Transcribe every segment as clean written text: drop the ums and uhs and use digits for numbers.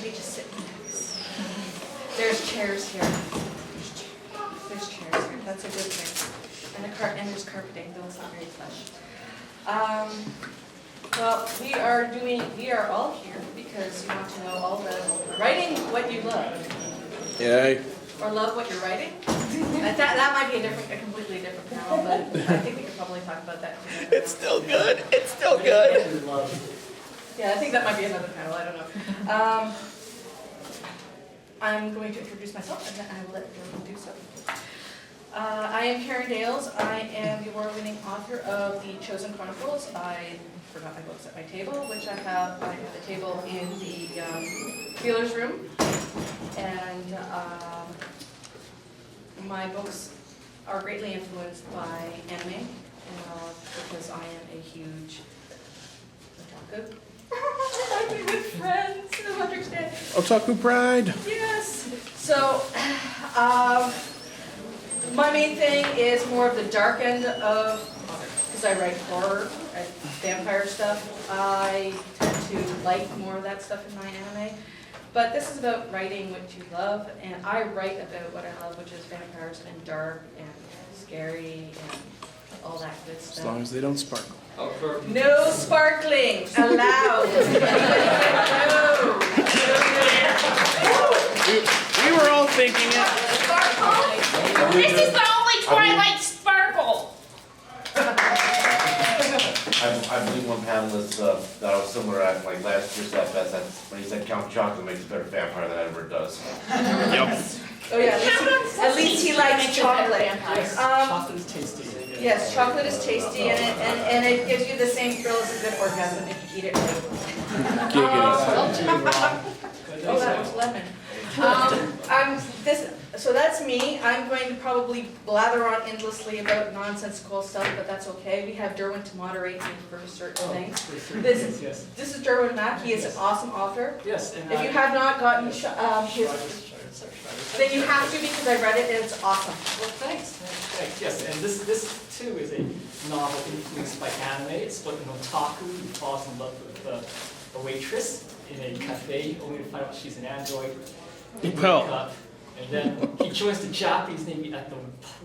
maybe just sit relax. There's chairs here. There's chairs here. That's a good thing. And there's carpeting, though it's not very plush. Well, we are all here because you want to know all the writing what you love. Yay. Or love what you're writing. That might be a completely different panel, but I think we could probably talk about that together. It's still good. It's still good. Yeah, I think that might be another panel. I don't know. I'm going to introduce myself, and then I will let everyone do so. I am Karen Dales. I am the award-winning author of The Chosen Chronicles. I forgot my books at my table, which I have a table in the dealer's room. And my books are greatly influenced by anime, because I am a huge otaku. I've been with friends who understand. Otaku pride. Yes. So, my main thing is more of the dark end of, because I write horror and vampire stuff. I tend to like more of that stuff in my anime. But this is about writing what you love, and I write about what I love, which is vampires and dark and scary and all that good stuff. As long as they don't sparkle. No sparkling allowed. No. We were all thinking it. Sparkle? This is the only Twilight sparkle. I believe one panelist that I was similar at, like last year's at best, when he said Count Chocolate makes a better vampire than Edward does. Yep. Oh yeah, at least he likes chocolate. Chocolate is tasty. Yes, chocolate is tasty, and it gives you the same thrill as a good orgasm if you eat it right. Oh, that was lemon. So that's me. I'm going to probably blather on endlessly about nonsensical stuff, but that's okay. We have Derwin to moderate me for certain things. This is Derwin Mack. He is an awesome author. Yes. And if you have not gotten his, then you have to, because I read it and it's awesome. Well, thanks. Yes, and this too is a novel influenced by anime. It's about an otaku who falls in love with a waitress in a cafe, only to find out she's an android. Well. And then he joins the Japanese Navy at the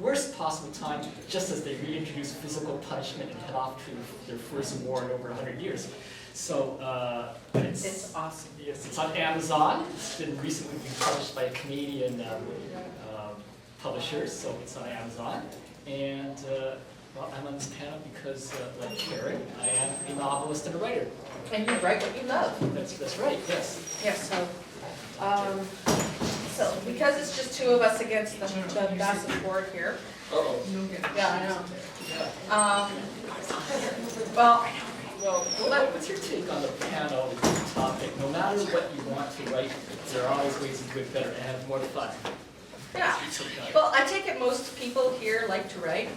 worst possible time, just as they reintroduce physical punishment and head off to their first war in over 100 years. So it's awesome. Yes, it's on Amazon. It's been recently published by a Canadian publisher, so it's on Amazon. And well, I'm on this panel because, like Karen, I am a novelist and a writer. And you write what you love. That's right. Yes. Yes. So because it's just two of us against the massive board here. Uh-oh. Yeah, I know. Yeah. Well, what's your take on the panel topic? No matter what you want to write, there are always ways to do it better and have more fun. Yeah. Well, I take it most people here like to write.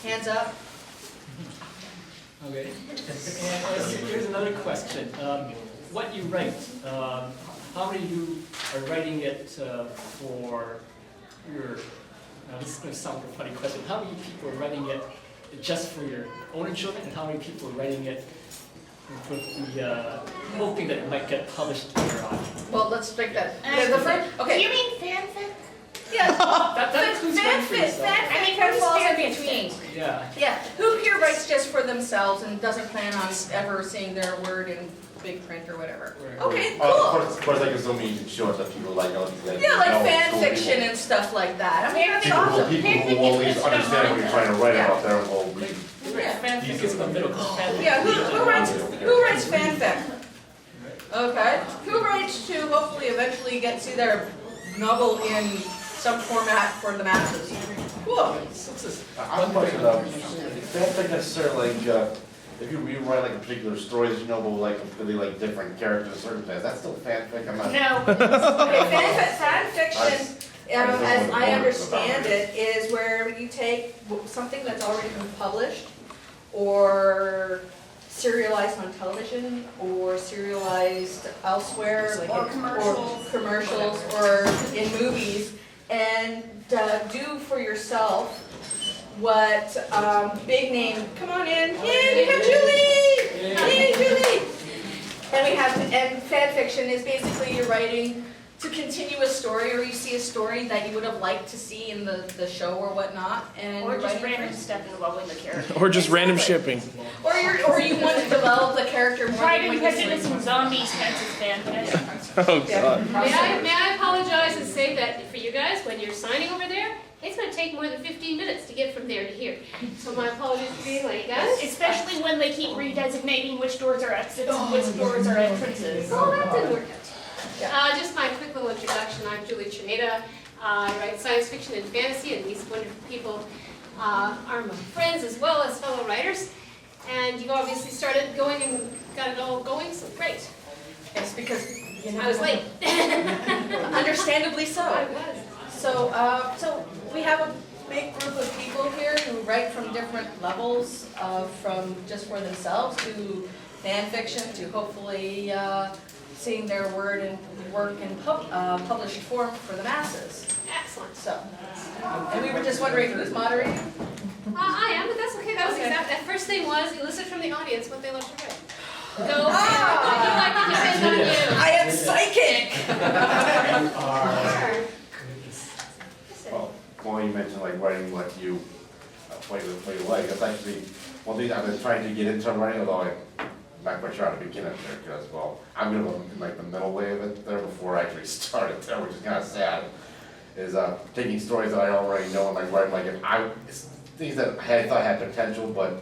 Hands up. Okay. And here's another question. What you write, how many of you are writing it for your, now this is going to sound like a funny question, how many people are writing it just for your own enjoyment, and how many people are writing it with the hoping that it might get published later on? Well, let's break that. Okay. Do you mean fanfic? Yeah. that includes fanfic. Fanfic kind of falls in between. Yeah. Yeah. Who here writes just for themselves and doesn't plan on ever seeing their word in big print or whatever? Okay, cool. Of course, like so many shows that people like. Yeah, like fan fiction and stuff like that. I mean, that's awesome. People who will at least understand what you're trying to write about there will read. Yeah. Fanfic is the middle. Yeah. Who writes fanfic? Okay. Who writes to hopefully eventually get to their novel in some format for the masses? Cool. I'm question though. Fanfic necessarily like. If you rewrite like a particular story that you know will like completely like different characters and circumstances, that's still fanfic. I'm not. No. Okay, fan fiction, as I understand it, is where you take something that's already been published, or serialized on television, or serialized elsewhere, like or commercials, or in movies, and do for yourself what big name, come on in, yay, we have Julie! Yay, Julie! And fan fiction is basically you're writing to continue a story, or you see a story that you would have liked to see in the show or whatnot, and Or you're just writing random stuff involving the character. Or just random shipping. or you want to develop the character more. Pride than and what you Prejudice see. and zombies counts as fan fiction. Oh, God. May I apologize and say that for you guys, when you're signing over there, it's gonna take more than 15 minutes to get from there to here. So my apologies for being late, guys. Especially when they keep redesignating which doors are exits and which doors are entrances. Oh, that didn't work out. Just my quick little introduction. I'm Julie Ichida. I write science fiction and fantasy, and these wonderful people are my friends as well as fellow writers. And you obviously started going and got it all going, so great. Yes, because you know, I was late. understandably so. I was. So we have a big group of people here who write from different levels, from just for themselves to fan fiction to hopefully seeing their work in published form for the masses. Excellent. So, and we were just wondering who's moderating? I am, but that's okay. That was exact. That first thing was elicit from the audience what they love to write. Go. Would you like to depend on you? I am psychic! Well, you mentioned like writing what you like. That's actually one thing I've been trying to get into writing, although I'm not quite sure how to begin it there, because, well, I'm gonna look in like the middle way of it there before I actually started there, which is kind of sad, is taking stories that I already know and like writing like it's things that I thought had potential but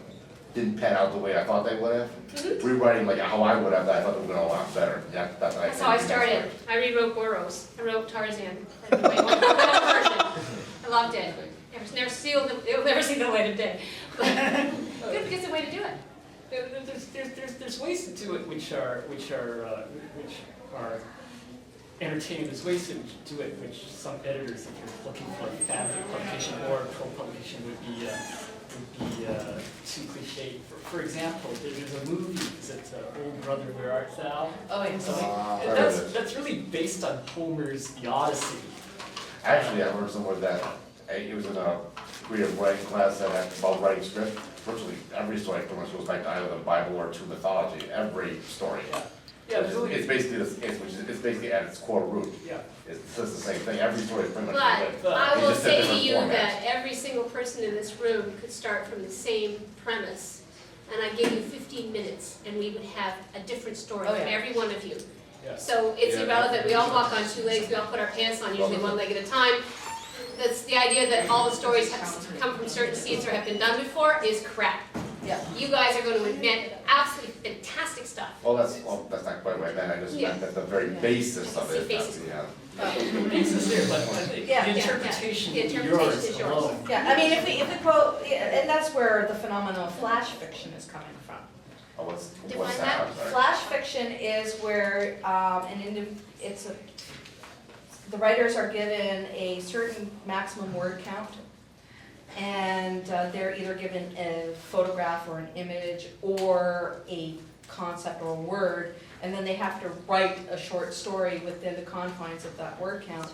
didn't pan out the way I thought they would have. Rewriting like how I would have, that I thought they would have been a lot better. Yeah, That's how I started. I rewrote Boros. I wrote Tarzan. Wait, one version. I loved it. It'll never see the light of day. But good, because it's a way to do it. There's ways to do it which are entertaining. There's ways to do it which some editors, if you're looking for fanfic publication or pro-publication, would be too cliched. For example, there's a movie, is it Old Brother, Where Art Thou? Oh, yes. That's really based on Homer's The Odyssey. Actually, I heard somewhere that it was in a creative writing class that had about writing script. Virtually every story pretty much goes back to either the Bible or to mythology. Every story. Yeah, It's basically it's basically at its core root. Yeah. It's just the same thing. Every story is pretty much But the I It's will just a say to different you format. that every single person in this room could start from the same premise, and I give you 15 minutes, and we would have a different story Oh, from yeah. every one of you. Yeah. So it's Yeah, irrelevant. We all walk on two legs. We all put our pants on, usually one leg at a time. That's the idea that all the stories have come from certain seeds or have been done before is crap. Yeah. You guys are going to invent absolutely fantastic stuff. Well, that's not quite what I meant. I just meant that the very basis of it. Basis. The basis there, but Yeah. the interpretation The is interpretation yours is yours. alone. Yeah, I mean, if we quote, and that's where the phenomenon of flash fiction is coming from. Oh, what's Define that? that. I'm sorry. Flash fiction is where the writers are given a certain maximum word count, and they're either given a photograph or an image or a concept or a word, and then they have to write a short story within the confines of that word count.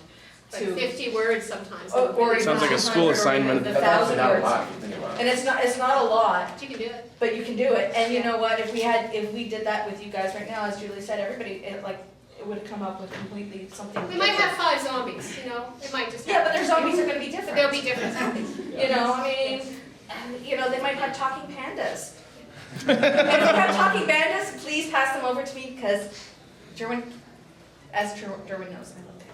Like 50 words sometimes. Or even Sounds like a school 200 or assignment. even That's actually 1,000 not a words. lot if you think about it. And it's not a lot, You can do it. but you can do it. And you know what? If we did that with you guys right now, as Julie said, it would have come up with completely something. We might different. have 5 zombies, It might just Yeah, but their happen. zombies are going to be But different. they'll be different zombies. You know, I mean, they might have talking pandas. And if you have talking pandas, please pass them over to me because Derwin knows, I love pandas.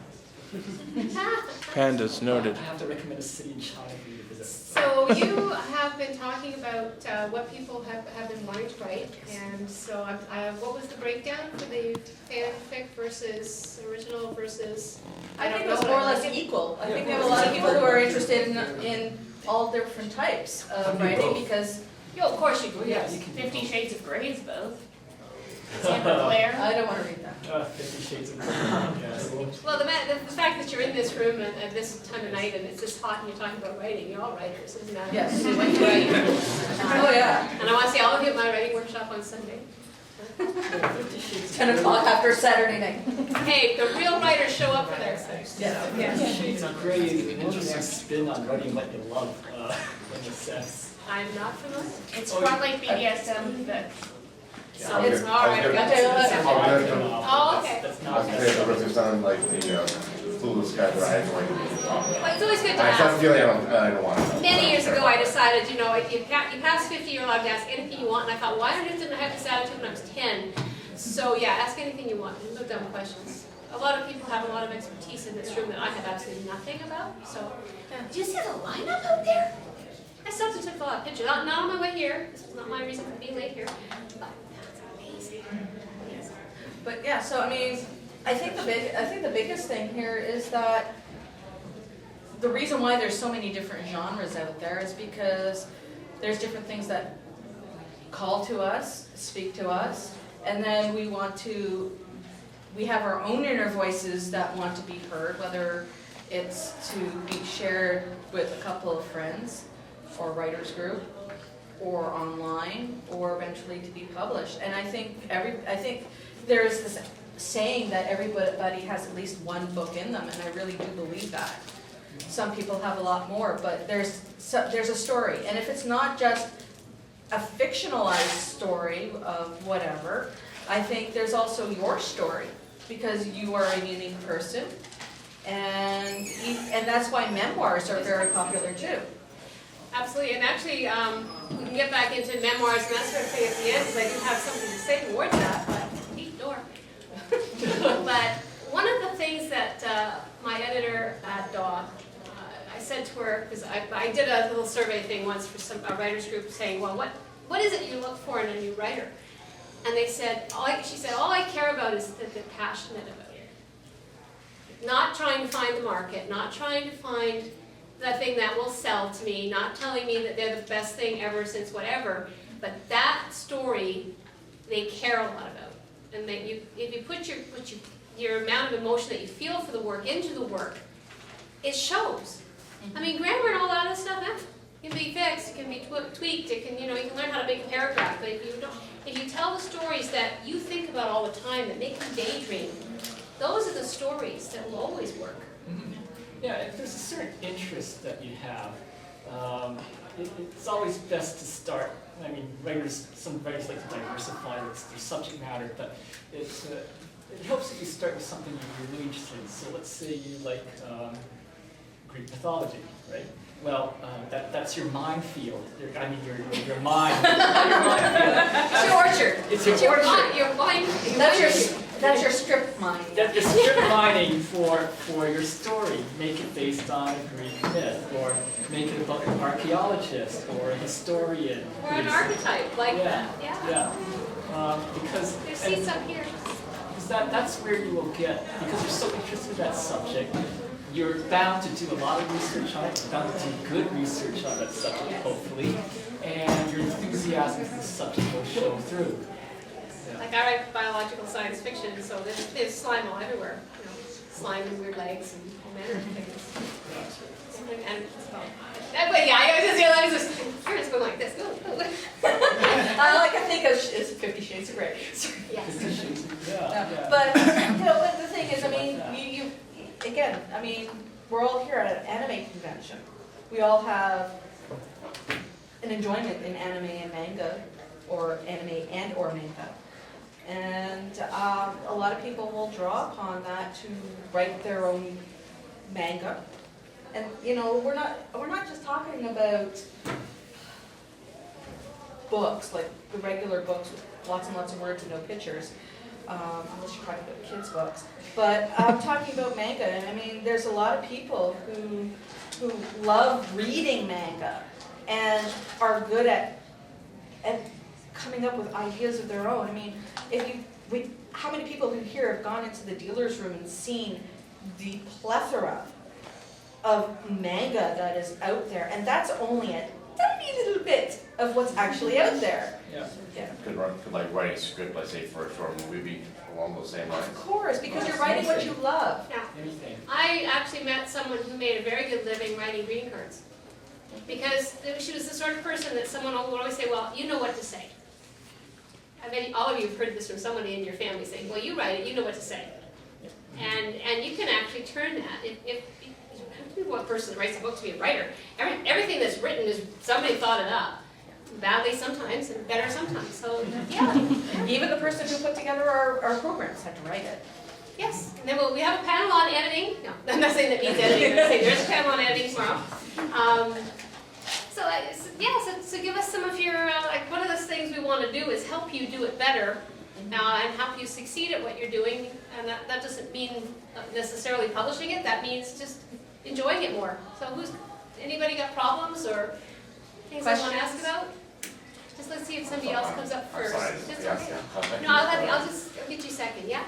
Pandas, noted. I have to recommend a city in China for you to visit. So you have been talking about what people have been wanting to write, and so what was the breakdown for the fanfic versus original versus? I think it was more or less equal. I think we have a lot of people who are interested in all different types of writing because Yo, of course you do. Yeah, Yes. you can 50 Shades of Grey is both. Amber Claire. I don't want to read that. 50 Shades of Grey. Yes. Well, the fact that you're in this room at this time of night and it's this hot and you're talking about writing, you're all writers, isn't that? Yes. You like to write. Oh, yeah. And I want to see all of you at my writing workshop on Sunday. 50 Shades of 10 Grey. o'clock after Saturday night. Hey, the real writers show up for their Yeah. 50 Shades of Grey is an interesting spin on writing what you love, in a sense. I'm not familiar. It's from like BDSM, but So it's all right. Okay, the risk of sounding like the clueless guy that I enjoy. But it's always good to I ask. have a feeling I don't want to. Many years ago, I decided, you know, you pass 50, you're allowed to ask anything you want, and I thought, why didn't I have this attitude when I was 10? So yeah, ask anything you want, no dumb questions. A lot of people have a lot of expertise in this room that I have absolutely nothing about, so. Do you see the lineup out there? I stopped and took a lot of pictures, not on my way here, this was not my reason for being late here, but that's amazing. Yes. But yeah, so I mean, I think the biggest thing here is that the reason why there's so many different genres out there is because there's different things that call to us, speak to us, and then we have our own inner voices that want to be heard, whether it's to be shared with a couple of friends or writers group or online or eventually to be published. And I think there's this saying that everybody has at least one book in them, and I really do believe that. Some people have a lot more, but there's a story, and if it's not just a fictionalized story of whatever, I think there's also your story, because you are a unique person, and that's why memoirs are very popular too. Absolutely, and actually, we can get back into memoirs and that sort of thing at the end, because I do have something to say towards that, but deep door. But one of the things that my editor at DAW, I said to her, because I did a little survey thing once for a writers group saying, well, what is it you look for in a new writer? And they said, she said, all I care about is that they're passionate about it. Not trying to find the market, not trying to find the thing that will sell to me, not telling me that they're the best thing ever since whatever, but that story they care a lot about. And that if you put your amount of emotion that you feel for the work into the work, it shows. I mean, grammar and all that other stuff, it can be fixed, it can be tweaked, it can, you can learn how to make a paragraph, but if you tell the stories that you think about all the time, that make you daydream, those are the stories that will always work. Mm-hmm. Yeah, if there's a certain interest that you have, it's always best to start. I mean, some writers like to diversify their subject matter, but it helps if you start with something you're really interested in. So let's say you like Greek mythology, right? Well, that's your minefield. Your mind. Your minefield. It's your orchard. It's your orchard. Your wine. That's your strip mine. That's your strip mining for your story. Make it based on a Greek myth, or make it about an archaeologist or a historian. Or an archetype like that. Yeah. Because there's seats up here. That's where you will get, because you're so interested in that subject, you're bound to do a lot of research on it, you're bound to do good research on that subject, hopefully, and your enthusiasm for the subject will show through. Yeah. Like I write biological science fiction, so there's slime all everywhere. Slime and weird legs and all manner of things. And it's fun. But yeah, I was just here it's going like this. All I can think of is 50 Shades of Grey. Yes. Yeah. But but the thing is, I mean, you again, I mean, we're all here at an anime convention. We all have an enjoyment in anime and manga, or anime and or manga. And a lot of people will draw upon that to write their own manga. And we're not just talking about books, like the regular books with lots and lots of words and no pictures, unless you're talking about kids' books. But I'm talking about manga, and I mean, there's a lot of people who love reading manga and are good at coming up with ideas of their own. I mean, how many people who here have gone into the dealer's room and seen the plethora of manga that is out there, and that's only a tiny little bit of what's actually out there. Yeah. Could like writing a script, let's say, for a short movie be along those same lines? Of course, because you're writing what you love. Yeah. Anything. I actually met someone who made a very good living writing greeting cards. Because she was the sort of person that someone would always say, well, you know what to say. I bet all of you have heard this from somebody in your family saying, well, you write it, you know what to say. And you can actually turn that. If one person that writes a book to be a writer, everything that's written is somebody thought it up. Badly sometimes and better sometimes. So yeah. Even the person who put together our programs had to write it. Yes, and then we have a panel on editing. No, I'm not saying that means editing. I'm saying there's a panel on editing tomorrow. So give us some of your, like one of those things we want to do is help you do it better and help you succeed at what you're doing. And that doesn't mean necessarily publishing it. That means just enjoying it more. So anybody got problems or things they want to ask about? Just let's see if somebody else comes up first. Just okay. No, I'll get you second. Yeah.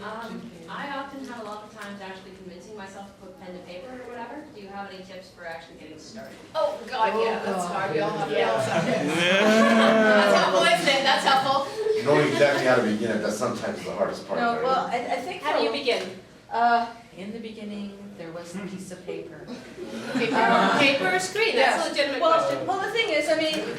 I often have a lot of times actually convincing myself to put pen to paper or whatever. Do you have any tips for actually getting started? Oh God, yeah, that's hard. We all have Yeah. That's helpful, isn't it? That's helpful. Knowing exactly how to begin it, that's sometimes the hardest part. No, right? well, I think. How do you begin? In the beginning, there was a piece of paper. Paper or screen? That's a legitimate question. Well, the thing is, I mean,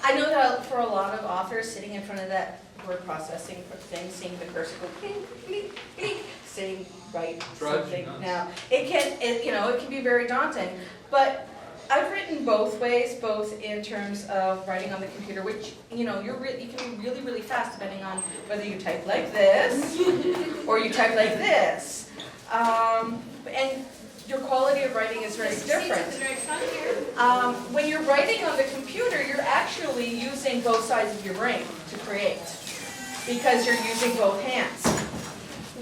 I know that for a lot of authors, sitting in front of that word processing thing, seeing the cursor go bling, bling, bling, saying write something. Now, it can be very daunting, but I've written both ways, both in terms of writing on the computer, which, you can be really, really fast depending on whether you type like this or you type like this. And your quality of writing is very different. When you're writing on the computer, you're actually using both sides of your brain to create, because you're using both hands.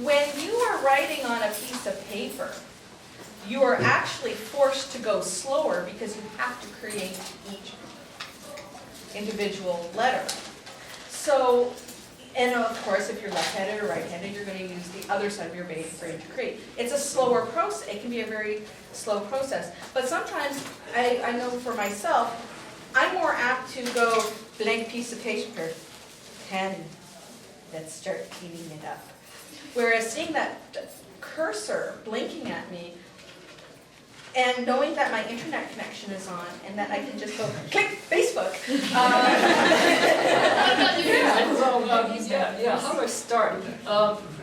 When you are writing on a piece of paper, you are actually forced to go slower because you have to create each individual letter. So, and of course, if you're left-handed or right-handed, you're going to use the other side of your brain to create. It's a slower process. It can be a very slow process. But sometimes, I know for myself, I'm more apt to go blank piece of paper, pen, let's start cleaning it up. Whereas seeing that cursor blinking at me, and knowing that my internet connection is on, and that I can just go click Facebook. How do I start?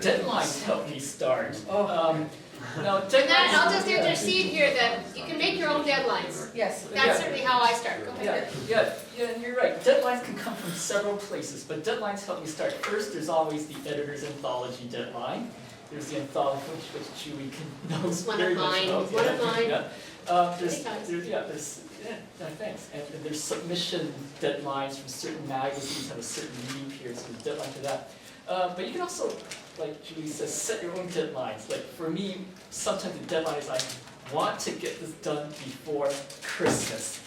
Deadlines help me start. Now, And then I'll just intercede here that you can make your own deadlines. Yes. That's certainly how I start. Go ahead. Yeah, and you're right. Deadlines can come from several places, but deadlines help me start. First, there's always the editor's anthology deadline. There's the anthology, which Julie knows very much about. One of mine. Thanks. And there's submission deadlines from certain magazines have a certain reading period, so there's a deadline for that. But you can also, like Julie says, set your own deadlines. Like for me, sometimes the deadline is I want to get this done before Christmas.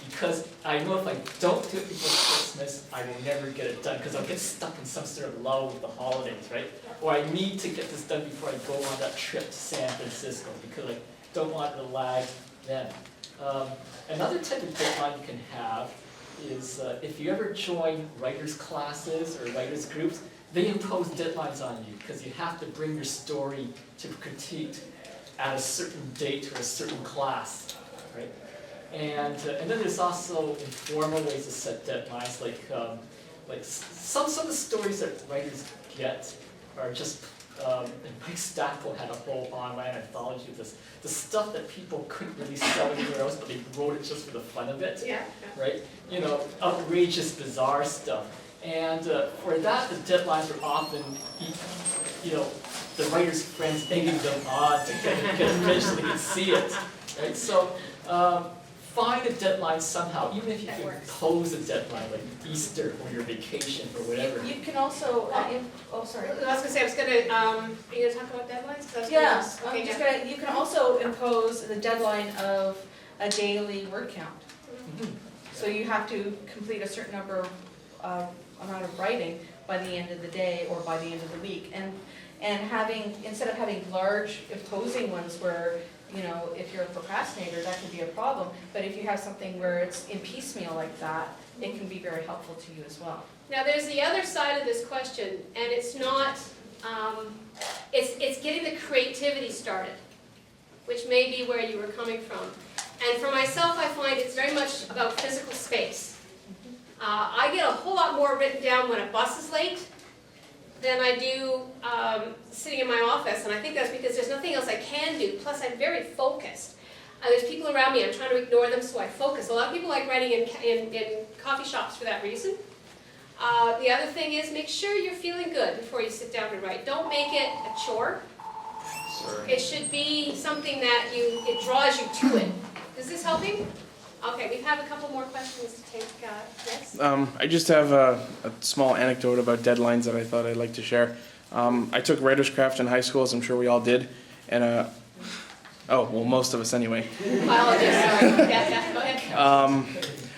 Because I know if I don't do it before Christmas, I will never get it done because I'll get stuck in some sort of lull with the holidays, right? Or I need to get this done before I go on that trip to San Francisco because I don't want to lag then. Another type of deadline you can have is if you ever join writers' classes or writers' groups, they impose deadlines on you because you have to bring your story to critique at a certain date or a certain class, right? And then there's also informal ways to set deadlines, like some of the stories that writers get are just. And Mike Stackpole had a whole online anthology of this, the stuff that people couldn't really sell anywhere else, but they wrote it just for the fun of it, right? Outrageous, bizarre stuff. And for that, the deadlines are often, the writer's friends egging them on to get it finished so they can see it, right? So find a dedeadline somehow, even if you can impose a deadline, like Easter or your vacation or whatever. You can also, sorry. I was going to say, are you going to talk about deadlines? Yes, you can also impose the deadline of a daily word count. Mhm. So you have to complete a certain number of amount of writing by the end of the day or by the end of the week. And instead of having large imposing ones where, if you're a procrastinator, that could be a problem. But if you have something where it's in piecemeal like that, it can be very helpful to you as well. Now, there's the other side of this question, and it's not, it's getting the creativity started, which may be where you were coming from. And for myself, I find it's very much about physical space. I get a whole lot more written down when a bus is late than I do sitting in my office, and I think that's because there's nothing else I can do, plus I'm very focused. There's people around me, I'm trying to ignore them, so I focus. A lot of people like writing in coffee shops for that reason. The other thing is make sure you're feeling good before you sit down to write. Don't make it a chore. It should be something that it draws you to it. Is this helping? Okay, we have a couple more questions to take. Yes? I just have a small anecdote about deadlines that I thought I'd like to share. I took writer's craft in high school, as I'm sure we all did, and most of us anyway. Biology, sorry. Yeah, go ahead.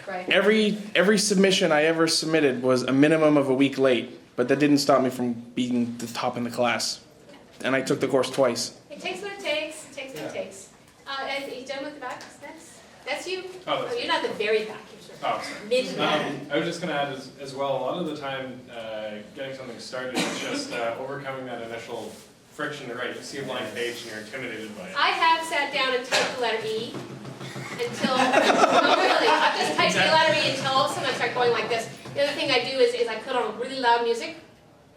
Right. Every submission I ever submitted was a minimum of a week late, but that didn't stop me from being the top in the class. And I took the course twice. It takes what it takes. It takes what it takes. And are you done with the back? That's you? Oh, that's You're not the very back. You're sort of Oh, sorry. mid-back. I was just going to add as well, a lot of the time getting something started is just overcoming that initial friction to write. You see a blank page and you're intimidated by it. I have sat down and typed the letter E until, no really, I've just typed the letter E until all of a sudden I start going like this. The other thing I do is I put on really loud music,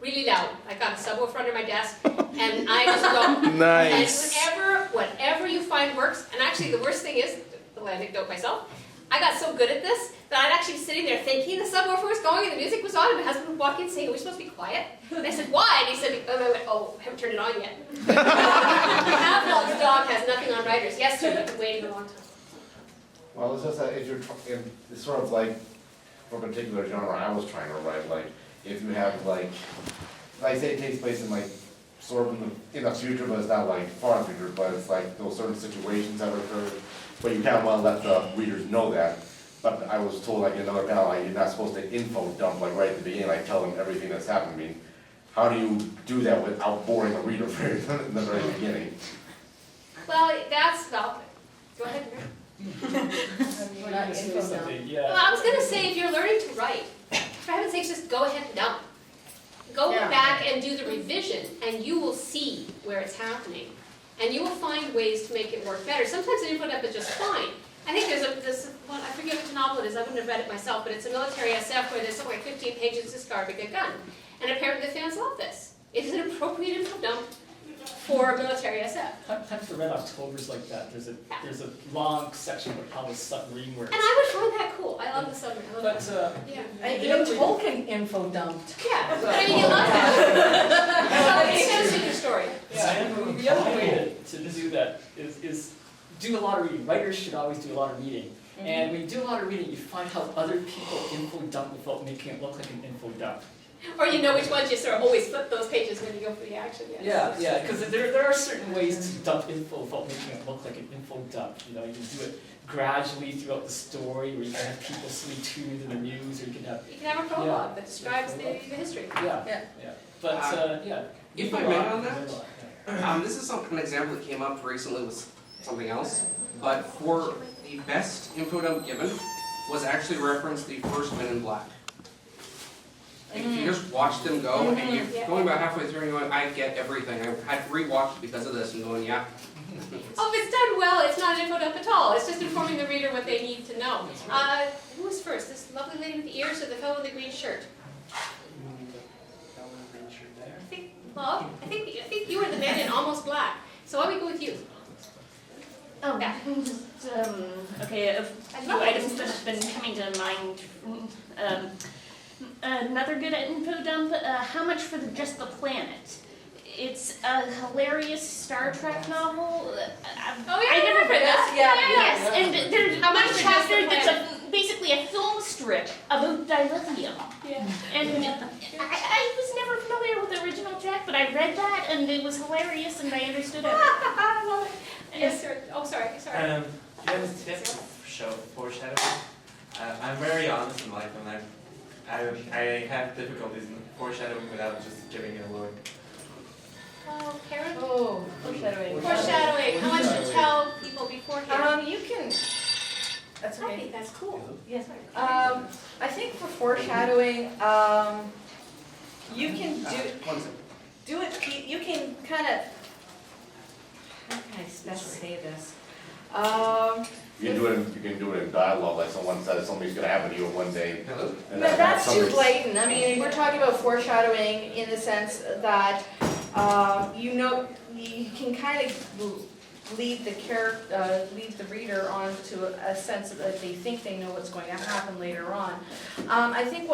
really loud. I got a subwoofer under my desk and I just go. Nice. And whatever you find works, and actually the worst thing is, the anecdote myself, I got so good at this that I'd actually be sitting there thinking the subwoofer was going and the music was on and my husband would walk in saying, are we supposed to be quiet? And I said, why? And he said, I went, I haven't turned it on yet. Pavlov's dog has nothing on writers. Yes, sir, I've been waiting a long time. Well, it's just that if you're, it's sort of like, for a particular genre I was trying to write, like, if you have like I say it takes place in like, sort of in the future, but it's not like far in the future, but it's like those certain situations that occur, but you kind of want to let the readers know that. But I was told like in another panel, like, you're not supposed to info dump like right at the beginning, like tell them everything that's happened. I mean, how do you do that without boring the reader in the very beginning? Well, go ahead, Mary. We're not info dump. Something, yeah. Well, I was going to say, if you're learning to write, for heaven's sakes, just go ahead and dump. Go Yeah. back and do the revision, and you will see where it's happening. And you will find ways to make it work better. Sometimes an info dump is just fine. I think there's this one, I forget which novel it is, I wouldn't have read it myself, but it's a military SF where there's something like 15 pages to discard a good gun. And apparently the fans love this. It is an appropriate info dump for a military SF. Time for Red October's like that. There's a long section about how the submarine works. And I would find that cool. I love the submarine. I love But that. Yeah. Even Tolkien info dumped. Yeah, but I mean, you love that. So it says in your story. Yeah, and the other way to do that is do a lot of reading. Writers should always do a lot of reading. And when you do a lot of reading, you find how other people info dump without making it look like an info dump. Or you know which ones you sort of always flip those pages when you go for the action. Yeah, because there are certain ways to dump info without making it look like an info dump. You know, you can do it gradually throughout the story, where you can have people suddenly tune into the news, or you can have You can have a prologue that describes the history. yeah. But yeah. If I may on that, this is an example that came up recently with something else, but for the best info dump given was actually referenced the first Men in Black. If you just watch them go, and you're going about halfway through and you're going, I get everything. I had to rewatch it because of this, and going, yeah. Oh, if it's done well, it's not an info dump at all. It's just informing the reader what they need to know. Who was first? This lovely lady with the ears or the fellow with the green shirt? I think you were the man in Almost Black. So why don't we go with you? Oh, Yeah. okay, a few items that have been coming to mind. Another good info dump, How Much for Just the Planet? It's a hilarious Star Trek novel. I never read that. Yes, and there's How much a for chapter Just the that's basically a film strip about dilithium. Yeah. And I was never familiar with the original Jack, but I read that and it was hilarious and I understood it. I love it. Yes, sir. Oh, sorry. Do you have a tip for foreshadowing? I'm very honest in life, and I have difficulties in foreshadowing without just giving it away. Oh, Karen? Oh, foreshadowing. Foreshadowing. How much to tell people beforehand? You can, that's I okay. think that's cool. Yes. I think for foreshadowing, you can do it, you can kind of, how can I best say this? You can do it in dialogue, like someone says something's gonna happen to you one day. No, that's too blatant. I mean, we're talking about foreshadowing in the sense that, you can kind of lead the reader on to a sense that they think they know what's going to happen later on. I think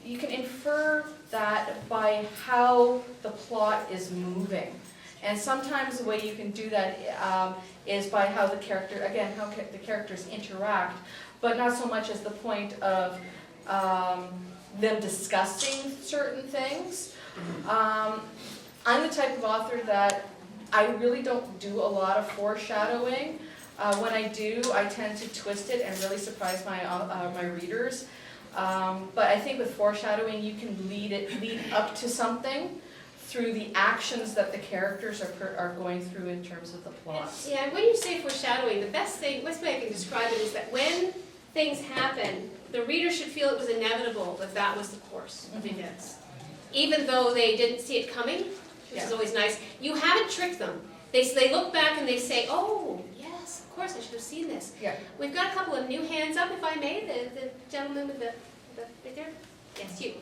you can infer that by how the plot is moving. And sometimes the way you can do that is by how the characters interact, but not so much as the point of them discussing certain things. I'm the type of author that I really don't do a lot of foreshadowing. When I do, I tend to twist it and really surprise my readers. But I think with foreshadowing, you can lead up to something through the actions that the characters are going through in terms of the plot. Yeah, and when you say foreshadowing, the best way I can describe it is that when things happen, the reader should feel it was inevitable that was the course of events. Even though they didn't see it coming, which is always nice, you haven't tricked them. They look back and they say, oh, yes, of course, I should have seen this. Yeah. We've got a couple of new hands up, if I may, the gentleman with the right there? Yes, you.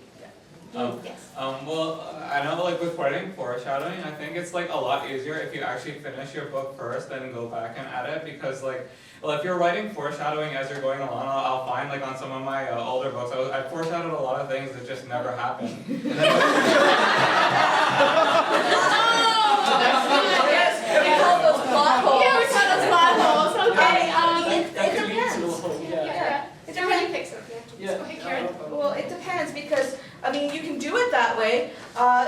Yes. Well, I know like with writing foreshadowing, I think it's like a lot easier if you actually finish your book first and go back and edit, because like, well, if you're writing foreshadowing as you're going along, I'll find like on some of my older books, I foreshadowed a lot of things that just never happened. Yes, we call those plot holes. Yeah, we're talking about plot holes. Okay. That It could lead to a depends. whole, Yeah. Is there any fix it? Yeah. Go ahead, Karen. Well, it depends, because, I mean, you can do it that way.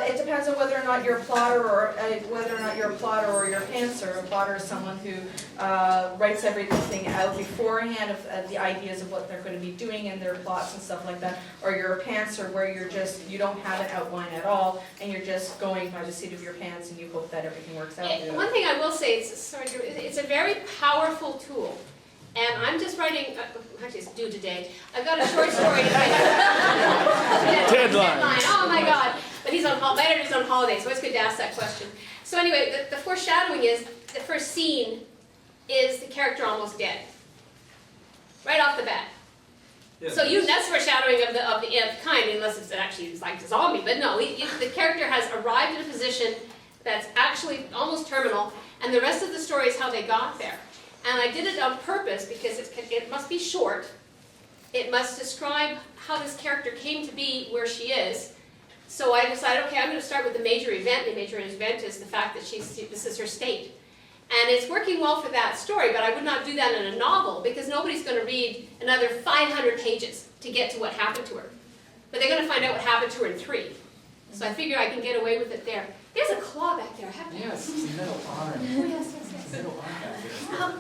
It depends on whether or not you're a plotter or your pantser. A plotter is someone who writes everything out beforehand of the ideas of what they're going to be doing and their plots and stuff like that. Or you're a pantser where you don't have an outline at all, and you're just going by the seat of your pants and you hope that everything works out. Yeah, one thing I will say, it's a very powerful tool. And I'm just writing, actually it's due today, I've got a short story. Deadline. Oh my God. But my editor's on holiday, so it's good to ask that question. So anyway, the foreshadowing is, the first scene is the character almost dead. Right off the bat. Yeah. So that's foreshadowing of the kind, unless it's actually like a zombie. But no, the character has arrived in a position that's actually almost terminal, and the rest of the story is how they got there. And I did it on purpose because it must be short. It must describe how this character came to be where she is. So I decided, okay, I'm going to start with the major event. The major event is the fact that this is her state. And it's working well for that story, but I would not do that in a novel because nobody's going to read another 500 pages to get to what happened to her. But they're going to find out what happened to her in 3. So I figure I can get away with it there. There's a claw back there. I have to Yes, it's metal arm. Oh, yes, yes, yes. Metal arm.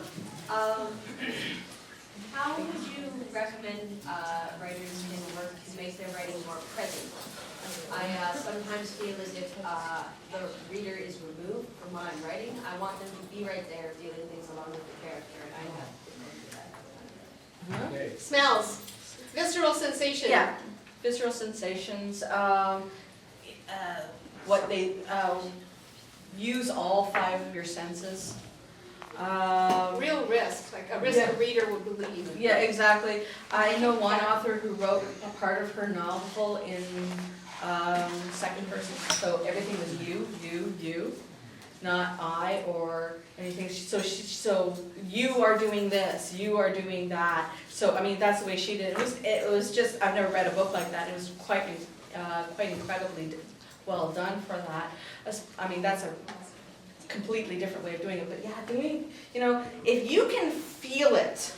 How would you recommend writers can work to make their writing more present? I sometimes feel as if the reader is removed from what I'm writing. I want them to be right there dealing things along with the character, and I have to do that. Okay. Smells. Visceral sensation. Yeah, visceral sensations. What they use all 5 of your senses. Real risk, like a risk Yeah. a reader would believe. Yeah, exactly. I know one author who wrote a part of her novel in second person, so everything was you, not I or anything. So you are doing this, you are doing that. So I mean that's the way she did it. It was just, I've never read a book like that. It was quite incredibly well done for that. I mean that's a completely different way of doing it, but yeah, if you can feel it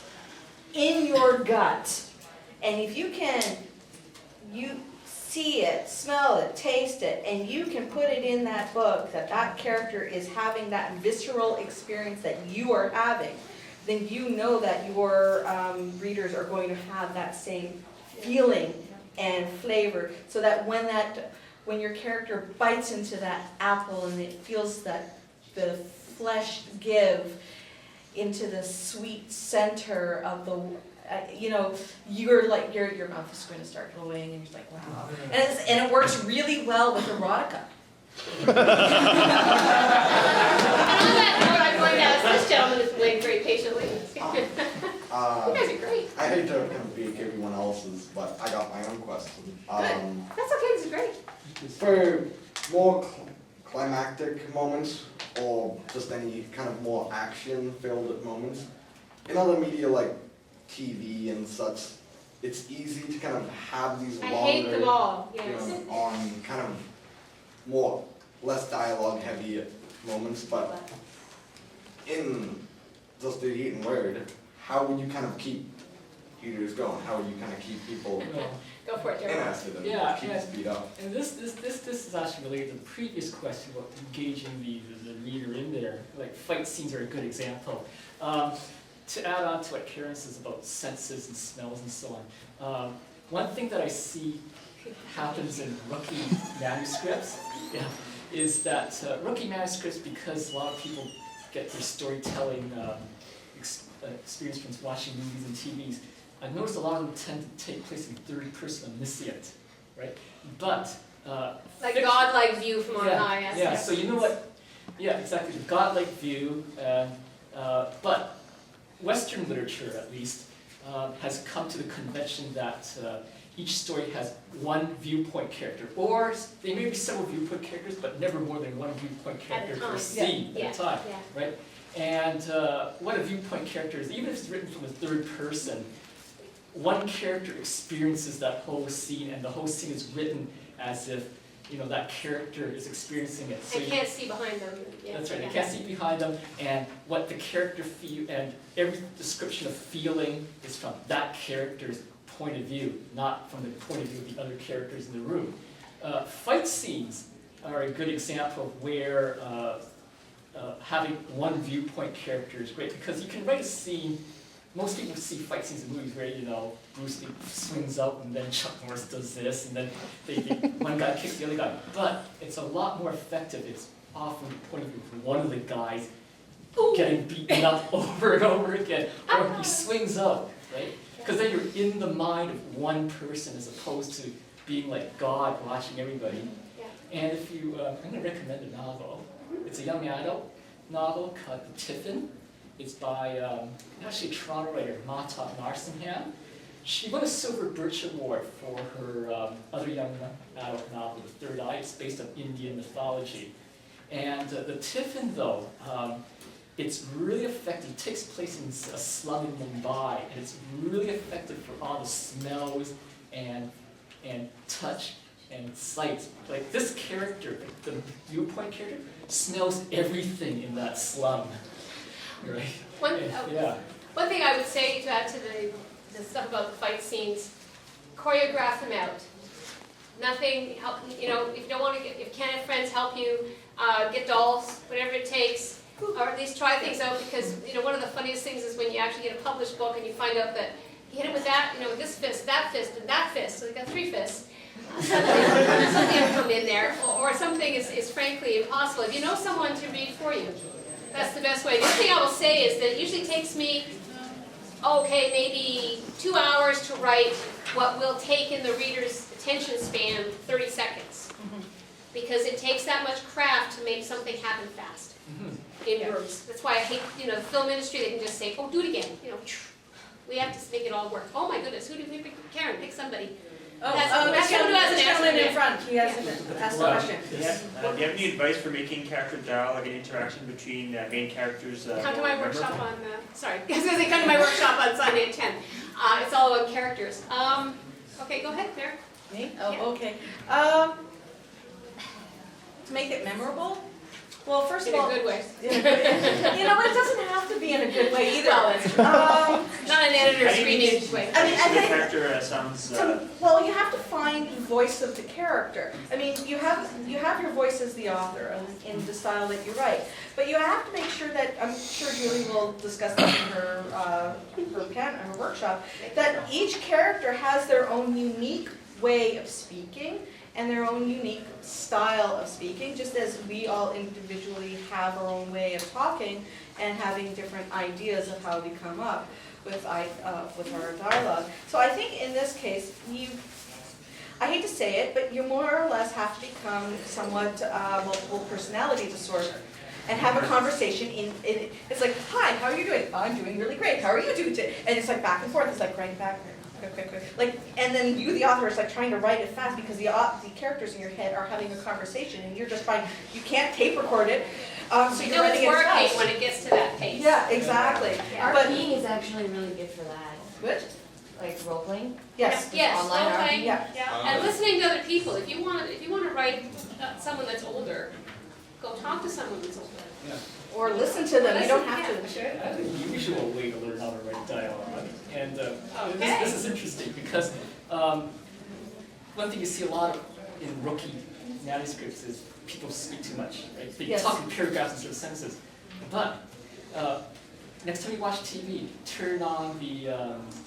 in your gut, and if you see it, smell it, taste it, and you can put it in that book that character is having that visceral experience that you are having, then you know that your readers are going to have that same feeling and flavor, so that when your character bites into that apple and it feels that the flesh give into the sweet center of the, you're like, your mouth is going to start glowing and you're like, wow. And it works really well with erotica. And on that note, I'm going to ask this gentleman who's waiting very patiently. You guys are great. I hate to beat everyone else's, but I got my own question. That's okay, this is great. For more climactic moments, or just any kind of more action-filled moments. In other media like TV and such, it's easy to kind of have these I longer, hate them all, you yes. know, on kind of less dialogue-heavy moments, but in just the written word, how would you kind of keep readers going? How would you kind of keep people Go for it, Jeremy. interested and Yeah, keep yeah. the speed up? And this is actually related to the previous question about engaging the reader in there. Like fight scenes are a good example. To add on to what Karen says about senses and smells and so on, one thing that I see happens in rookie manuscripts, is that rookie manuscripts, because a lot of people get their storytelling experience from watching movies and TVs, I've noticed a lot of them tend to take place in third-person omniscient, right? But Like godlike view from on high, yes. yeah. So you know what? Yeah, exactly. The godlike view, but Western literature, at least, has come to the convention that each story has one viewpoint character, or there may be several viewpoint characters, but never more than one viewpoint character per scene at a time, right? And what a viewpoint character is, even if it's written from a third person, one character experiences that whole scene, and the whole scene is written as if that character is experiencing it. So I can't see behind them. Yeah, that's right. You can't see behind them, and what the character feel, and every description of feeling is from that character's point of view, not from the point of view of the other characters in the room. Fight scenes are a good example of where having one viewpoint character is great, because you can write a scene. Most people see fight scenes in movies where, Bruce Lee swings out and then Chuck Norris does this, and then one guy kicks the other guy. But it's a lot more effective. It's often the point of view of one of the guys getting beaten up over and over again, or he swings out, right? Because then you're in the mind of one person as opposed to being like God watching everybody. And if you, I'm going to recommend a novel. It's a young adult novel called The Tiffin. It's by actually a Toronto writer, Mahtab Narsingham. She won a Silver Birch Award for her other young adult novel, The Third Eye. It's based on Indian mythology. And The Tiffin, though, it's really effective. It takes place in a slum in Mumbai, and it's really effective for all the smells and touch and sight. Like this character, the viewpoint character, smells everything in that slum. Right. One thing I would say to add to the stuff about the fight scenes, choreograph them out. Nothing, if you don't want to if you can't have friends help you, get dolls, whatever it takes, or at least try things out, because one of the funniest things is when you actually get a published book and you find out that you hit it with that, this fist, and that fist, so they got 3 fists. Something will come in there, or something is frankly impossible. If you know someone to read for you, that's the best way. The other thing I will say is that it usually takes me, maybe 2 hours to write what will take in the reader's attention span 30 seconds. Because it takes that much craft to make something happen fast in words. That's why I hate, the film industry, they can just say, do it again. We have to make it all work. Oh my goodness, who do we pick? Karen, pick somebody. This gentleman in front, he has asked a question. Do you have any advice for making character dialogue and interaction between main characters? Come to my workshop on, sorry, I was going to say come to my workshop on Sunday at 10. It's all about characters. Okay, go ahead, Claire. Me? Oh, okay. To make it memorable? Well, first of all, in a good way. It doesn't have to be in a good way either. Not an editor's reading way. I think character sounds. Well, you have to find the voice of the character. I mean, you have your voice as the author in the style that you write, but you have to make sure that, I'm sure Julie will discuss that in her workshop, that each character has their own unique way of speaking and their own unique style of speaking, just as we all individually have our own way of talking and having different ideas of how we come up with our dialogue. So I think in this case, I hate to say it, but you more or less have to become somewhat multiple personality disorder and have a conversation it's like, hi, how are you doing? I'm doing really great. How are you doing today? And it's like back and forth. It's like right back. Like, and then you, the author, is like trying to write it fast because the characters in your head are having a conversation and you're just trying, you can't tape record it, so You you're know it's writing it working fast. when it gets to that pace. Yeah, exactly. But, RPing is actually really good for that, good, like role playing. yes. Yes, Online role art. playing, Yeah. and listening to other people. If you want to write someone that's older, go talk to someone that's older. Or listen to them, you don't have to. I have a usual way to learn how to write dialogue, and Okay. this is interesting because one thing you see a lot of in rookie manuscripts is people speak too much, right? They Yes. talk in paragraphs instead of sentences. But next time you watch TV, turn on the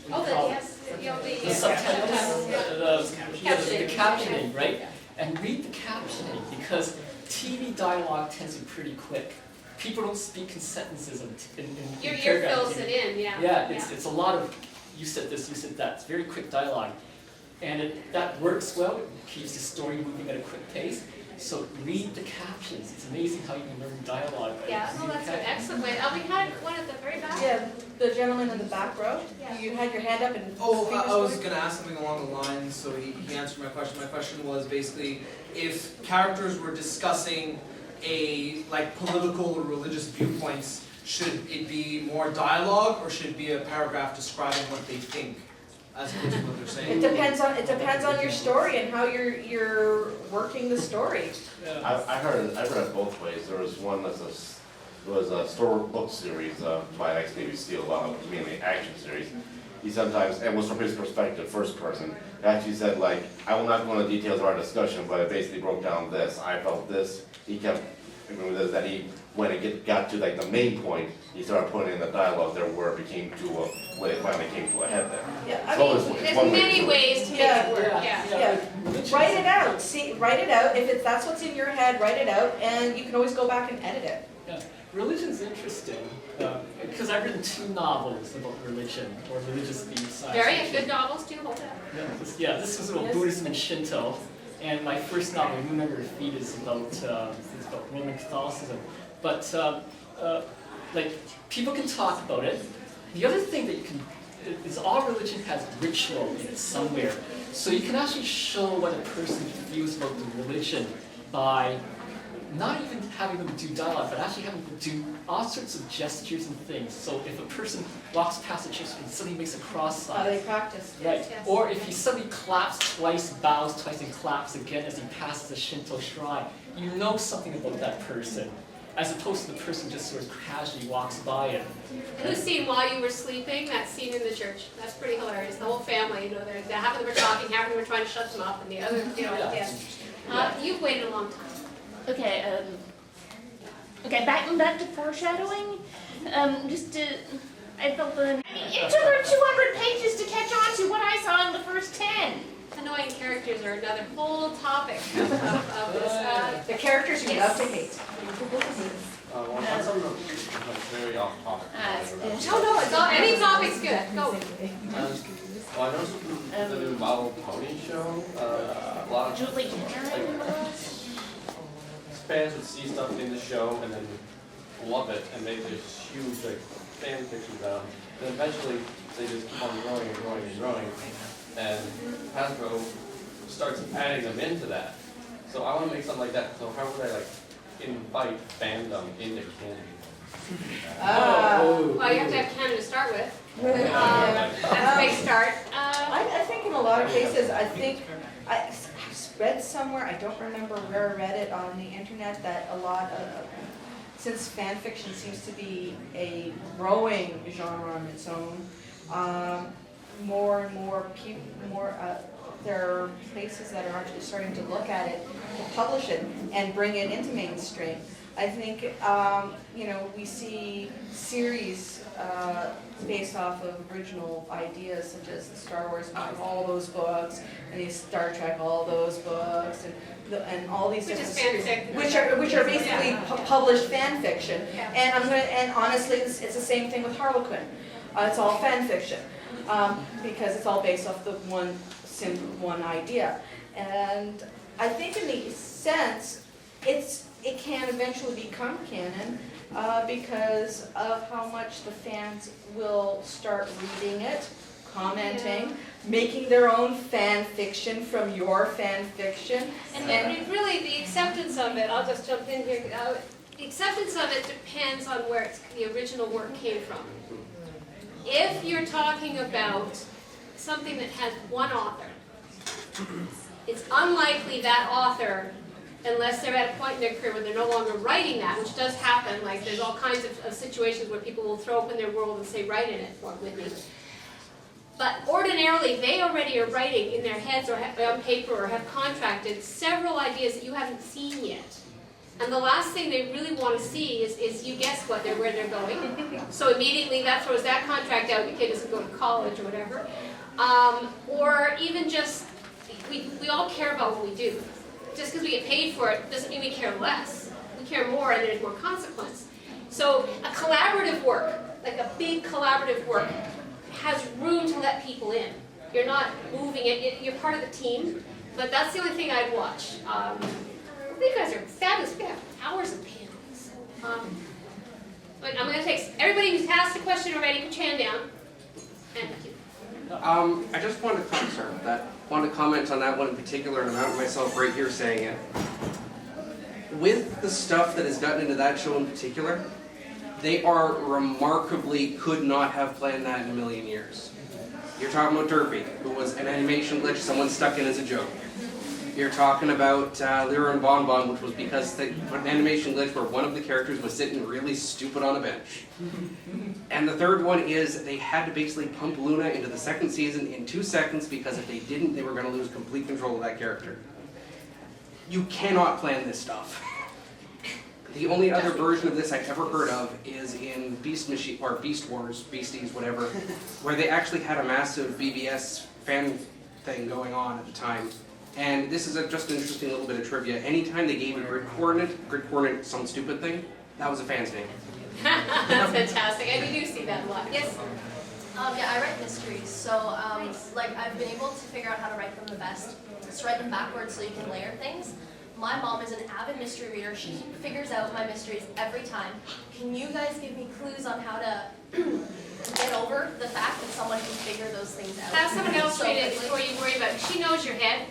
what do you call it? The subtitles, the captioning, right? And read the captioning because TV dialogue tends to be pretty quick. People don't speak in sentences in Your ear paragraphs. fills it in, yeah. Yeah, it's a lot of you said this, you said that. It's very quick dialogue, and that works well. It keeps the story moving at a quick pace. So read the captions. It's amazing how you can learn dialogue. Yeah, no, that's an excellent way. We had one at the very back. Yeah, the gentleman in the back row, you had your hand up and. Oh, fingers I was going? gonna ask something along the lines, so he answered my question. My question was basically, if characters were discussing political or religious viewpoints, should it be more dialogue or should it be a paragraph describing what they think, as opposed to what they're saying? It depends on your story and how you're working the story. I've heard it both ways. There was one that's was a storybook series by ex-Navy SEAL, mainly action series. He sometimes, and was from his perspective, first person, actually said like, I will not go into details of our discussion, but it basically broke down this. I felt this. He kept, remember this, that when it got to like the main point, he started putting in the dialogue there where it became when it finally came to a head there. Yeah, I So mean, it's There's one way many to- ways to make Yeah. it work, yeah. Write it out. Write it out. If that's what's in your head, write it out, and you can always go back and edit it. Yeah, religion's interesting because I've written 2 novels about religion or religious themes. Very good novels too, hold that. This was about Yes. Buddhism and Shinto, and my first novel, Moon Under Your Feet, is about Roman Catholicism. But like people can talk about it. The other thing that you can is all religion has ritual in it somewhere, so you can actually show what a person feels about the religion by not even having them do dialogue, but actually having them do all sorts of gestures and things. So if a person walks past a church and suddenly makes a cross sign, They practice. right? Yes. Or if he suddenly claps twice, bows twice, and claps again as he passes a Shinto shrine, you know something about that person, as opposed to the person just sort of casually walks by it. And the scene while you were sleeping, that scene in the church, that's pretty hilarious. The whole family, half of them were talking, half of them were trying to shut them up, and the other, Yeah, yes. it's interesting. You've waited a long time. Okay, back to foreshadowing. I felt the. I mean, it took her 200 pages to catch on to what I saw in the first 10. Annoying characters are another whole topic of this. The characters you love to hate. On something that's very off topic. No, it's all, any topic's good, go. Well, I noticed with the new Model Pony show, a lot of Julie Jenner. fans would see stuff in the show and then love it and make this huge fan fiction about them. And eventually they just keep on growing and growing and growing. And Hasbro starts adding them into that. So I want to make something like that. So how would I invite fandom into canon? Well, you have to have canon to start with. That's a big start. I think in a lot of cases, I read somewhere, I don't remember where I read it on the internet, that a lot of, since fan fiction seems to be a growing genre on its own, more and more people, there are places that are actually starting to look at it, to publish it, and bring it into mainstream. I think, we see series based off of original ideas, such as the Star Wars, all those books, and the Star Trek, all those books, and all these Which different is series, fanfic. which are basically Yeah. published fan fiction. Yeah. And honestly, it's the same thing with Harlequin. It's all fan fiction because it's all based off the one idea. And I think in the sense, it can eventually become canon because of how much the fans will start reading it, commenting, making their own fan fiction from your fan fiction. And it really, the acceptance of it, I'll just jump in here, the acceptance of it depends on where the original work came from. If you're talking about something that has one author, it's unlikely that author, unless they're at a point in their career where they're no longer writing that, which does happen, like there's all kinds of situations where people will throw open their world and say, write in it with me. But ordinarily, they already are writing in their heads or on paper or have contracted several ideas that you haven't seen yet. And the last thing they really want to see is you guess what, where they're going. So immediately that throws that contract out, your kid doesn't go to college or whatever. Or even just, we all care about what we do. Just because we get paid for it doesn't mean we care less. We care more and there's more consequence. So a collaborative work, like a big collaborative work, has room to let people in. You're not moving it, you're part of the team, but that's the only thing I'd watch. You guys are fabulous, we have hours of panels. But I'm going to take, everybody who's asked a question already, put your hand down. And I just wanted to comment on that one in particular, and I'm out myself right here saying it. With the stuff that has gotten into that show in particular, they are remarkably could not have planned that in a million years. You're talking about Derpy, who was an animation glitch someone stuck in as a joke. You're talking about Lyra and Bon Bon, which was because an animation glitch where one of the characters was sitting really stupid on a bench. And the third one is they had to basically pump Luna into the second season in 2 seconds because if they didn't, they were going to lose complete control of that character. You cannot plan this stuff. The only other version of this I've ever heard of is in Beast Wars, Beasties, whatever, where they actually had a massive BBS fan thing going on at the time. And this is just an interesting little bit of trivia. Anytime they gave a grid coordinate, some stupid thing, that was a fan's name. That's fantastic, and we do see that a lot. Yes? Yeah, I write mysteries, so like I've been able to figure out how to write them the best. Just write them backwards so you can layer things. My mom is an avid mystery reader. She figures out my mysteries every time. Can you guys give me clues on how to get over the fact that someone can figure those things out? Have someone else so read it quickly? before you worry about it. She knows your head.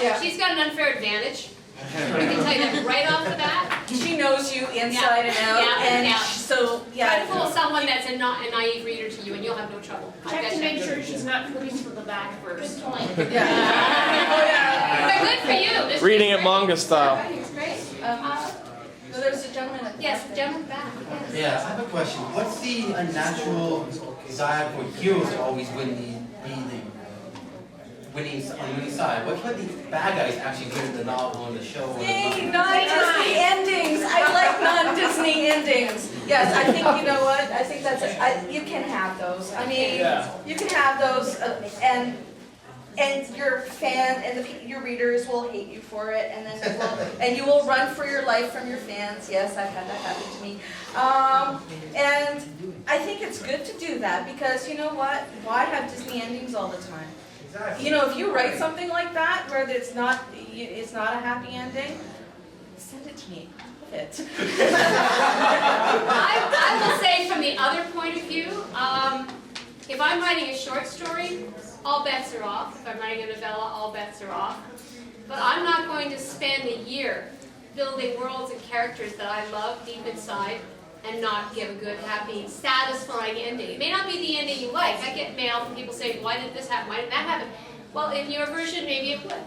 Yeah. She's got an unfair advantage. I can tell you that right off the bat. She knows you inside and out, and so Try to fool someone that's a naive reader to you, and you'll have no trouble. Check to make sure she's not flipping to the back first. Oh yeah. But good for you. This Reading is it manga style. It's great. So there's a gentleman. Yes, gentleman back. Yes. Yeah, I have a question. What's the unnatural desire for heroes to always be the winning side? What the bad guys actually do in the novel and the show? Yay, non-Disney endings. I like non-Disney endings. Yes, I think, you know what, I think that's, you can have those. I mean, you can have those, and your fan and your readers will hate you for it, and then you will run for your life from your fans. Yes, I've had that happen to me. And I think it's good to do that because, you know what, why have Disney endings all the time? You know, if you write something like that where it's not a happy ending, send it to me. I love it. I will say from the other point of view, if I'm writing a short story, all bets are off. If I'm writing a novella, all bets are off. But I'm not going to spend a year building worlds and characters that I love deep inside and not give a good, happy, satisfying ending. It may not be the ending you like. I get mail from people saying, why did this happen? Why did that happen? Well, in your version, maybe it would.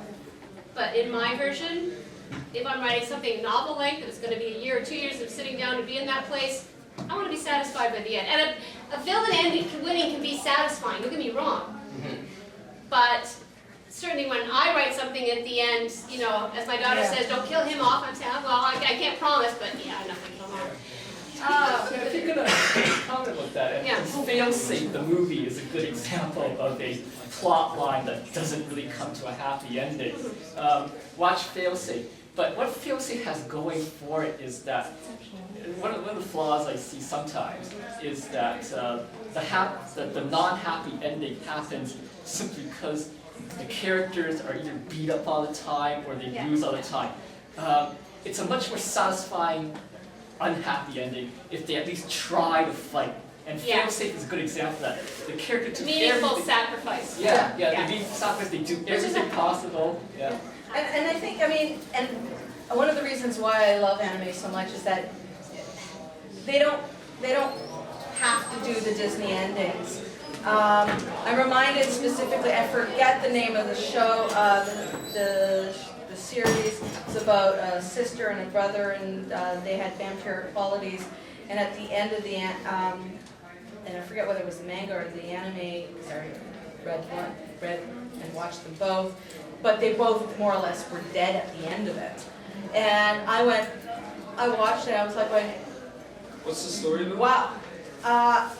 But in my version, if I'm writing something novel length, it's going to be a year or 2 years of sitting down to be in that place, I want to be satisfied by the end. And a villain ending winning can be satisfying, don't get me wrong. But certainly when I write something at the end, you know, as my daughter says, don't kill him off, I'm saying, well, I can't promise, but yeah, I'm not going to kill him off. If you're going to comment with that, Failsafe, the movie, is a good example of a plot line that doesn't really come to a happy ending. Watch Failsafe. But what Failsafe has going for it is that one of the flaws I see sometimes is that the non-happy ending happens simply because the characters are either beat up all the time or they lose all the time. It's a much more satisfying unhappy ending if they at least try to fight And Yeah. failsafe is a good example of that. The character took Meaningful everything. sacrifice. Yeah, Yeah. the meaningful sacrifice, they do everything possible. Yeah. And I think, I mean, and one of the reasons why I love anime so much is that they don't have to do the Disney endings. I'm reminded specifically, I forget the name of the show, the series. It's about a sister and a brother, and they had vampiric qualities. And at the end of the, and I forget whether it was the manga or the anime, because I read and watched them both, but they both more or less were dead at the end of it. And I watched it, I was like, What's the story about? wow.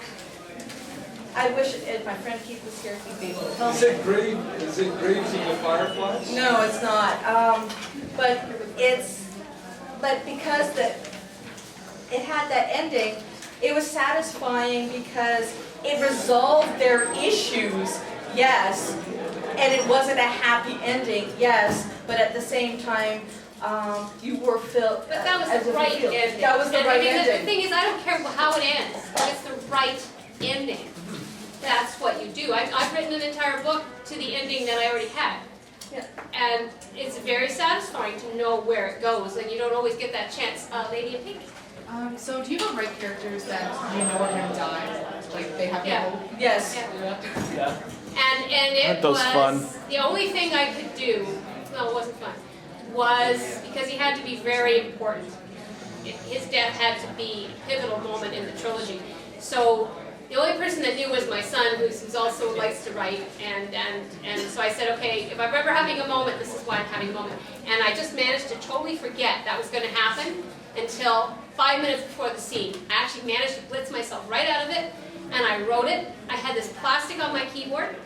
I wish if my friend Keith was here, he'd be able to tell me. Is it Graves of the Fireflies? No, it's not. But because it had that ending, it was satisfying because it resolved their issues, yes, and it wasn't a happy ending, yes, but at the same time, you were filled. But that was the right ending. That was the And right because ending. the thing is, I don't care how it ends, if it's the right ending. That's what you do. I've written an entire book to the ending that I already had. Yeah. And it's very satisfying to know where it goes, and you don't always get that chance. Lady in Pink. So do you ever write characters that you know are gonna die? Like they have Yeah. no... Yes. Yeah. And it That was was fun. the only thing I could do. No, it wasn't fun. Was because he had to be very important. His death had to be a pivotal moment in the trilogy. So the only person that knew was my son, who's also likes to write, and so I said, okay, if I'm ever having a moment, this is why I'm having a moment. And I just managed to totally forget that was going to happen until 5 minutes before the scene. I actually managed to blitz myself right out of it, and I wrote it. I had this plastic on my keyboard.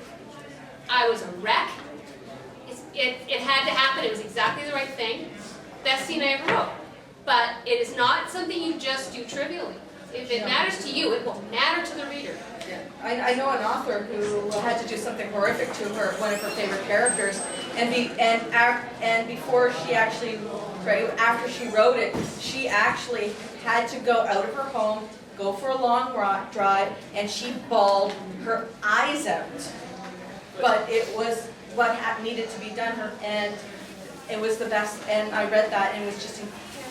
I was a wreck. It had to happen. It was exactly the right thing. Best scene I ever wrote. But it is not something you just do trivially. If it matters to you, it will matter to the reader. Yeah. I know an author who had to do something horrific to one of her favorite characters, and before she actually, right after she wrote it, she actually had to go out of her home, go for a long drive, and she bawled her eyes out. But it was what needed to be done, and it was the best. And I read that, and it was just You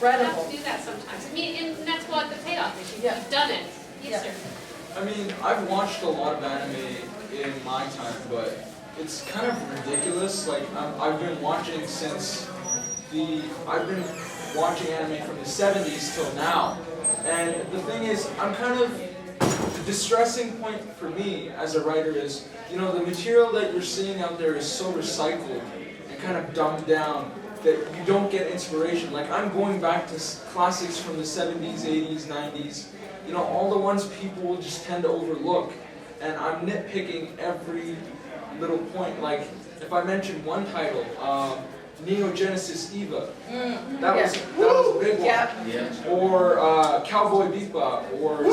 incredible. have to do that sometimes. I mean, and that's what the payoff is. Yeah. You've done it. Yes, Yeah. sir. I mean, I've watched a lot of anime in my time, but it's kind of ridiculous. Like, I've been watching I've been watching anime from the 70s till now. And the thing is, the distressing point for me as a writer is, you know, the material that you're seeing out there is so recycled and kind of dumbed down that you don't get inspiration. Like, I'm going back to classics from the 70s, 80s, 90s, you know, all the ones people just tend to overlook. And I'm nitpicking every little point. Like, if I mention one title, Neo Genesis Eva, that was a big one. Yeah. Or Cowboy Bebop, or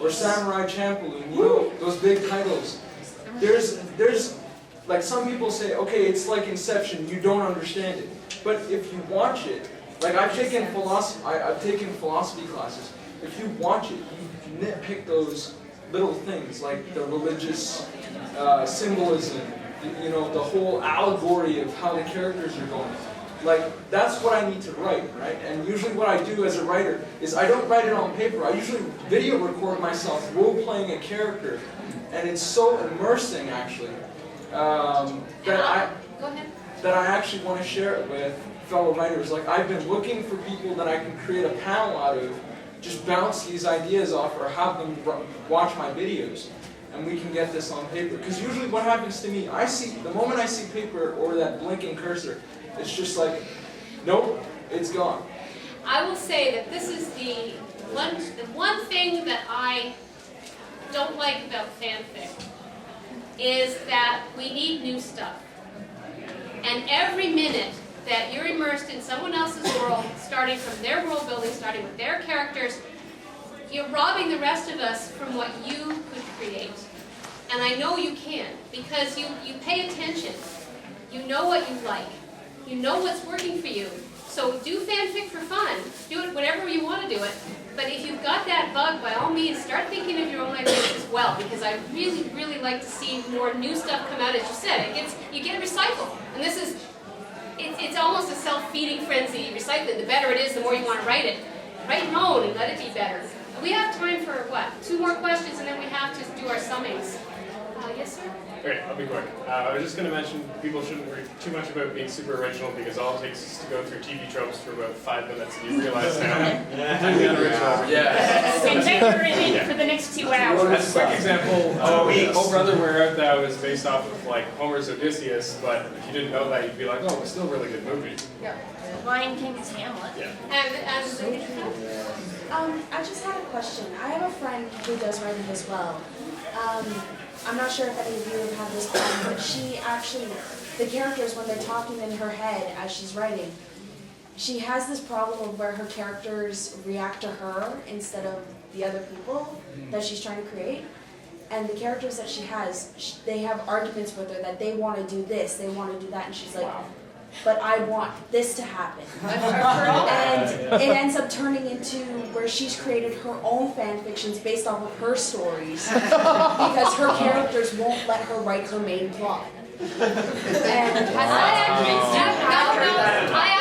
Samurai Champloo, you know, those big titles. There's like, some people say, okay, it's like Inception, you don't understand it. But if you watch it, like I've taken philosophy classes. If you watch it, you nitpick those little things, like the religious symbolism, you know, the whole allegory of how the characters are going. Like, that's what I need to write, right? And usually what I do as a writer is I don't write it on paper. I usually video record myself role-playing a character. And it's so immersing, actually, that I actually want to share it with fellow writers. Like, I've been looking for people that I can create a panel out of, just bounce these ideas off, or have them watch my videos, and we can get this on paper. Because usually what happens to me, the moment I see paper or that blinking cursor, it's just like, nope, it's gone. I will say that this is the one thing that I don't like about fanfic is that we need new stuff. And every minute that you're immersed in someone else's world, starting from their world building, starting with their characters, you're robbing the rest of us from what you could create. And I know you can, because you pay attention. You know what you like. You know what's working for you. So do fanfic for fun. Do it whatever you want to do it. But if you've got that bug, by all means, start thinking of your own ideas as well, because I really, really like to see more new stuff come out. As you said, you get recycled, and this is, it's almost a self-feeding frenzy. Recycling, the better it is, the more you want to write it. Write your own and let it be better. We have time for what? 2 more questions, and then we have to do our summings. Yes, sir. Okay, I'll be quick. I was just going to mention people shouldn't worry too much about being super original because all it takes is to go through TV tropes for about 5 minutes and you realize now I'm the unoriginal. Yeah. And then we're in it for the next 2 hours. As a quick example, Oh Brother, Where Art Thou is based off of like Homer's Odysseus, but if you didn't know that, you'd be like, oh, it's still a really good movie. Yeah. Lion King is Hamlet. Yeah. I just had a question. I have a friend who does writing as well. I'm not sure if any of you have had this problem, but she actually, the characters, when they're talking in her head as she's writing, she has this problem of where her characters react to her instead of the other people that she's trying to create. And the characters that she has, they have arguments with her that they want to do this, they want to do that, and she's like, but I want this to happen. And it ends up turning into where she's created her own fan fictions based off of her stories because her characters won't let her write her main plot. I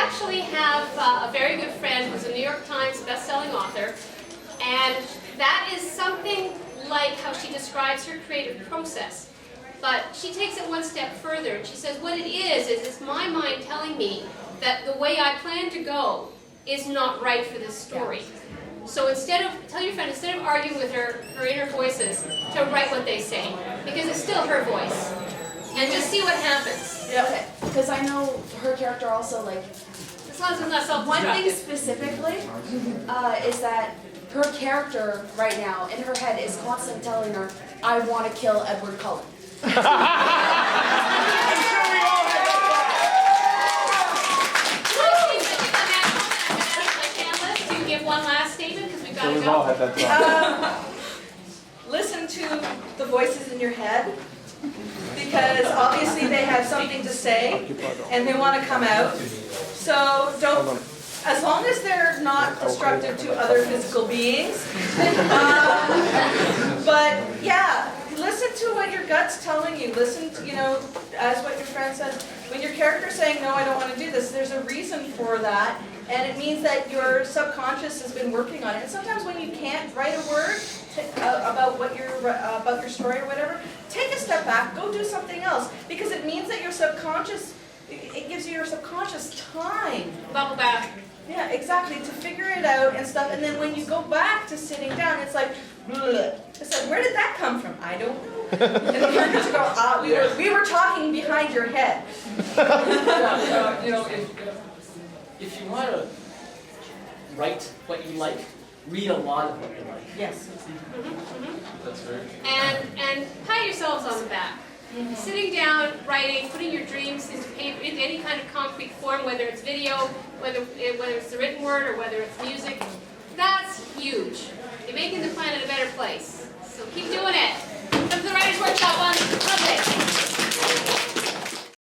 actually have a very good friend who's a New York Times best-selling author, and that is something like how she describes her creative process. But she takes it one step further, and she says what it is it's my mind telling me that the way I plan to go is not right for this story. So instead of, tell your friend, instead of arguing with her inner voices, to write what they say, because it's still her voice. And just see what happens. Yeah. Okay, because I know her character also, like, as long as it's not self-destructive. one thing specifically is that her character right now, in her head, is constantly telling her, I want to kill Edward Cullen. I'm sure we all have that. To give one last statement, because we've got to We've go. all had that thought. Listen to the voices in your head, because obviously they have something to say and they want to come out. So don't, as long as they're not destructive to other physical beings. But yeah, listen to what your gut's telling you. Listen to, as what your friend says, when your character's saying, no, I don't want to do this, there's a reason for that. And it means that your subconscious has been working on it. And sometimes when you can't write a word about your story or whatever, take a step back, go do something else, because it means that your subconscious, it gives you your subconscious time. Bubble bath. Yeah, exactly, to figure it out and stuff. And then when you go back to sitting down, it's like, bleh. It's like, where did that come from? I don't know. And the characters go, we were talking behind your head. If you want to write what you like, read a lot of what you like. Yes. That's very true. And pat yourselves on the back. Sitting down, writing, putting your dreams into paper, into any kind of concrete form, whether it's video, whether it's the written word, or whether it's music, that's huge. You're making the planet a better place. So keep doing it. Come to the Writers' Workshop on Monday.